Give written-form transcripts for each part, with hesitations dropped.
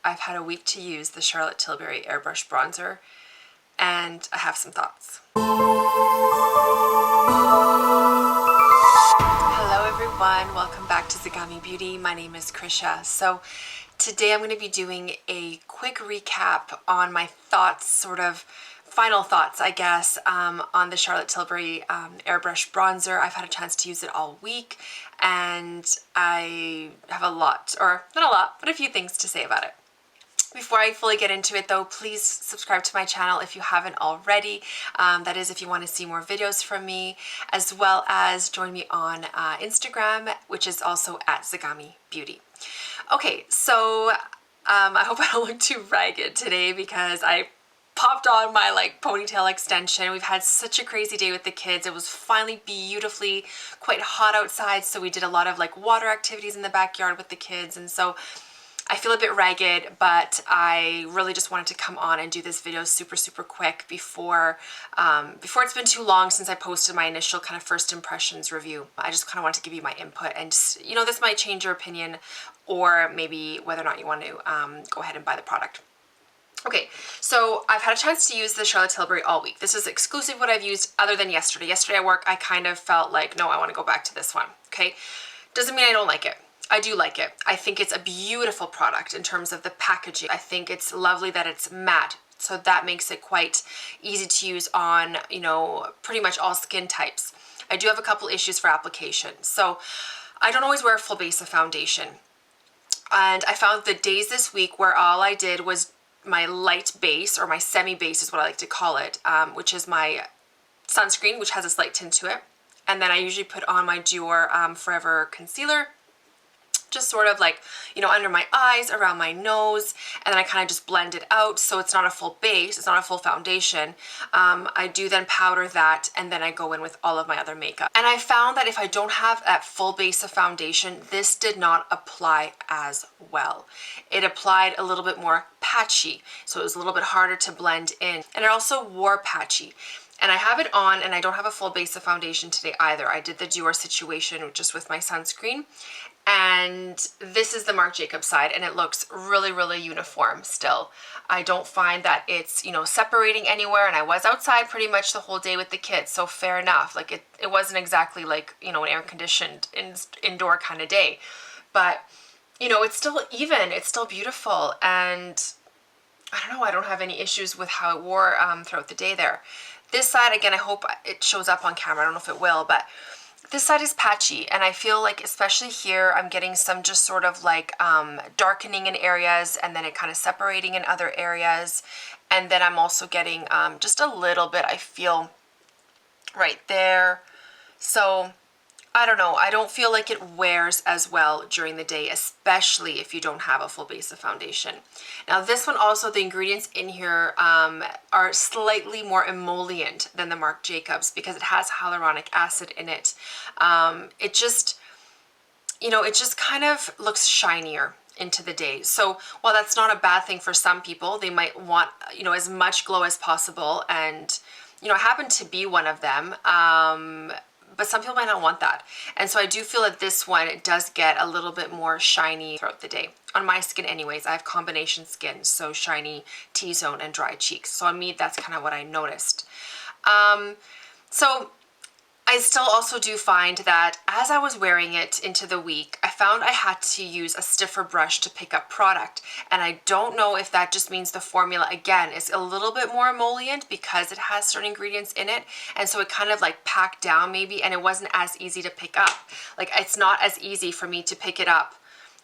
I've had a week to use the Charlotte Tilbury Airbrush bronzer, and I have some thoughts. Hello everyone, welcome back to Zagami Beauty. My name is Krisha. So today I'm going to be doing a quick recap on my thoughts, sort of final thoughts, I guess, on the Charlotte Tilbury Airbrush bronzer. I've had a chance to use it all week, and I have a lot, or not a lot, but a few things to say about it. Before I fully get into it though, please subscribe to my channel if you haven't already. That is if you want to see more videos from me, as well as join me on Instagram, which is also at Zagami Beauty. Okay, so I hope I don't look too ragged today because I popped on my ponytail extension. We've had such a crazy day with the kids. It was finally beautifully quite hot outside, so we did a lot of water activities in the backyard with the kids, and so I feel a bit ragged, but I really just wanted to come on and do this video super quick before it's been too long since I posted my initial kind of first impressions review. I just kind of wanted to give you my input, and just, you know, this might change your opinion, or maybe whether or not you want to go ahead and buy the product. Okay, so I've had a chance to use the Charlotte Tilbury all week. This is exclusive what I've used other than yesterday. Yesterday at work, I kind of felt like, no, I want to go back to this one, okay? Doesn't mean I don't like it. I do like it. I think it's a beautiful product in terms of the packaging. I think it's lovely that it's matte, so that makes it quite easy to use on, you know, pretty much all skin types. I do have a couple issues for application. So I don't always wear a full base of foundation. And I found the days this week where all I did was my light base, or my semi-base is what I like to call it, which is my sunscreen, which has a slight tint to it. And then I usually put on my Dior Forever concealer, just sort of you know, under my eyes, around my nose, and then I kind of just blend it out, so it's not a full base, it's not a full foundation. I do then powder that, and then I go in with all of my other makeup. And I found that if I don't have that full base of foundation, this did not apply as well. It applied a little bit more patchy, so it was a little bit harder to blend in, and it also wore patchy. And I have it on, and I don't have a full base of foundation today either. I did the Dior situation just with my sunscreen, and this is the Marc Jacobs side, and it looks really uniform still. I don't find that it's, you know, separating anywhere, and I was outside pretty much the whole day with the kids, so fair enough. It wasn't exactly you know, an air-conditioned indoor kind of day, but you know, it's still even, it's still beautiful, and I don't know, I don't have any issues with how it wore throughout the day there. This side, again, I hope it shows up on camera. I don't know if it will, but this side is patchy, and I feel like, especially here, I'm getting some just sort of darkening in areas, and then it kind of separating in other areas. And then I'm also getting just a little bit, I feel, right there. So I don't know, I don't feel like it wears as well during the day, especially if you don't have a full base of foundation. Now this one also, the ingredients in here are slightly more emollient than the Marc Jacobs because it has hyaluronic acid in it. It just, you know, it just kind of looks shinier into the day. So while that's not a bad thing for some people, they might want, you know, as much glow as possible, and you know, I happen to be one of them. But some people might not want that. And so I do feel that this one, it does get a little bit more shiny throughout the day. On my skin anyways, I have combination skin, so shiny T-zone and dry cheeks. So on me, that's kind of what I noticed. So I still also do find that as I was wearing it into the week, I found I had to use a stiffer brush to pick up product. And I don't know if that just means the formula, again, is a little bit more emollient because it has certain ingredients in it. And so it kind of packed down maybe, and it wasn't as easy to pick up. It's not as easy for me to pick it up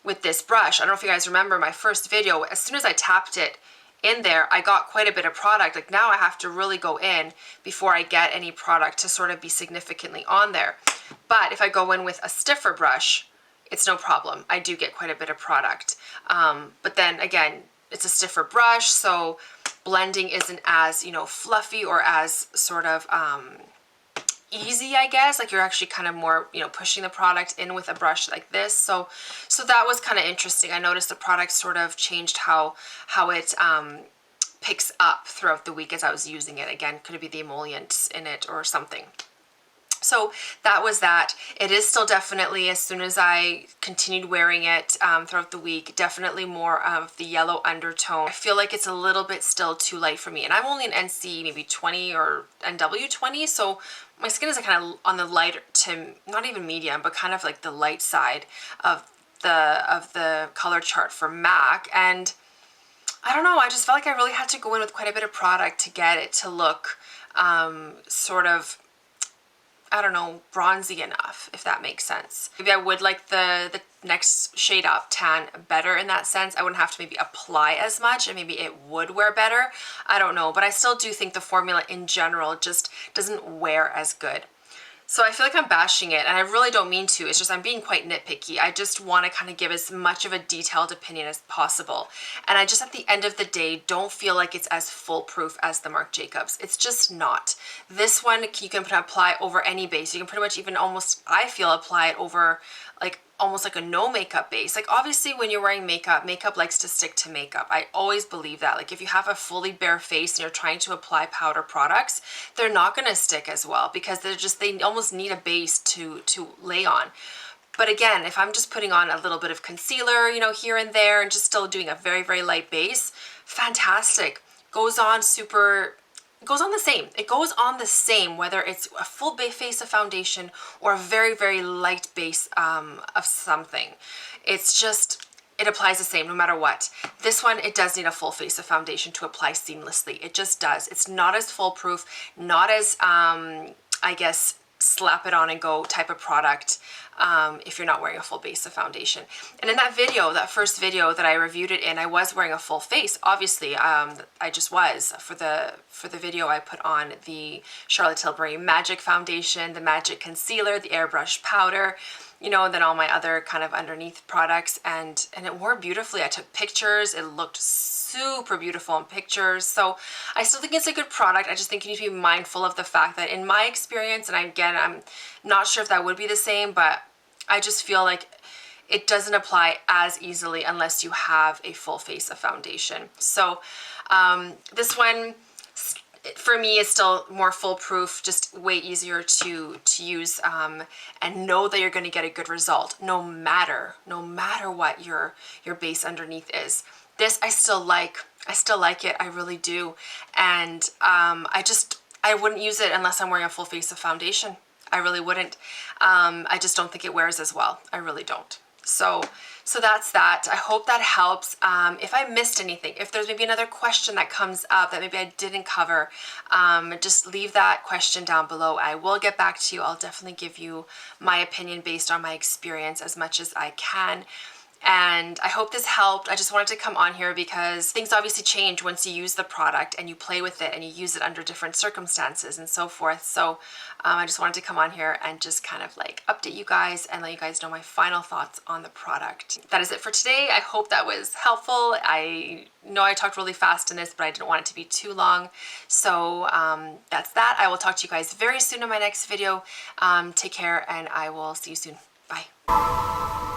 with this brush. I don't know if you guys remember my first video, as soon as I tapped it in there, I got quite a bit of product. Now I have to really go in before I get any product to sort of be significantly on there. But if I go in with a stiffer brush, it's no problem. I do get quite a bit of product. But then again, it's a stiffer brush, so blending isn't as, you know, fluffy or as sort of easy, I guess. You're actually kind of more, you know, pushing the product in with a brush like this. So that was kind of interesting. I noticed the product sort of changed how it picks up throughout the week as I was using it. Again, could it be the emollients in it or something? So that was that. It is still definitely, as soon as I continued wearing it throughout the week, definitely more of the yellow undertone. I feel like it's a little bit still too light for me. And I'm only an NC maybe 20 or NW 20, so my skin is kind of on the lighter to, not even medium, but kind of like the light side of the color chart for MAC. And I don't know, I just felt like I really had to go in with quite a bit of product to get it to look sort of, I don't know, bronzy enough, if that makes sense. Maybe I would like the next shade up, tan, better in that sense. I wouldn't have to maybe apply as much and maybe it would wear better. I don't know, but I still do think the formula in general just doesn't wear as good. So I feel like I'm bashing it, and I really don't mean to. It's just I'm being quite nitpicky. I just want to kind of give as much of a detailed opinion as possible. And I just, at the end of the day, don't feel like it's as foolproof as the Marc Jacobs. It's just not. This one you can apply over any base. You can pretty much even almost, I feel, apply it over like almost like a no makeup base. Like obviously when you're wearing makeup, makeup likes to stick to makeup. I always believe that. Like if you have a fully bare face and you're trying to apply powder products, they're not going to stick as well because they almost need a base to lay on. But again, if I'm just putting on a little bit of concealer, you know, here and there and just still doing a very, very light base, fantastic. Goes on the same. It goes on the same whether it's a full face of foundation or a very, very light base of something. It's just, it applies the same no matter what. This one, it does need a full face of foundation to apply seamlessly. It just does. It's not as foolproof, not as, I guess, slap it on and go type of product if you're not wearing a full base of foundation. And in that video, that first video that I reviewed it in, I was wearing a full face. Obviously, I just was. For the video, I put on the Charlotte Tilbury Magic Foundation, the Magic Concealer, the Airbrush Powder, you know, and then all my other kind of underneath products, and it wore beautifully. I took pictures. It looked super beautiful in pictures. So I still think it's a good product. I just think you need to be mindful of the fact that in my experience, and again, I'm not sure if that would be the same, but I just feel like it doesn't apply as easily unless you have a full face of foundation. So this one, for me, is still more foolproof, just way easier to use, and know that you're going to get a good result no matter what your base underneath is. This I still like it, I really do. And I wouldn't use it unless I'm wearing a full face of foundation. I really wouldn't. I just don't think it wears as well. I really don't. So that's that. I hope that helps. If I missed anything, if there's maybe another question that comes up that maybe I didn't cover, just leave that question down below. I will get back to you. I'll definitely give you my opinion based on my experience as much as I can. And I hope this helped. I just wanted to come on here because things obviously change once you use the product and you play with it and you use it under different circumstances and so forth. So I just wanted to come on here and just kind of like update you guys and let you guys know my final thoughts on the product. That is it for today. I hope that was helpful. I know I talked really fast in this, but I didn't want it to be too long. So that's that. I will talk to you guys very soon in my next video. Take care, and I will see you soon. Bye.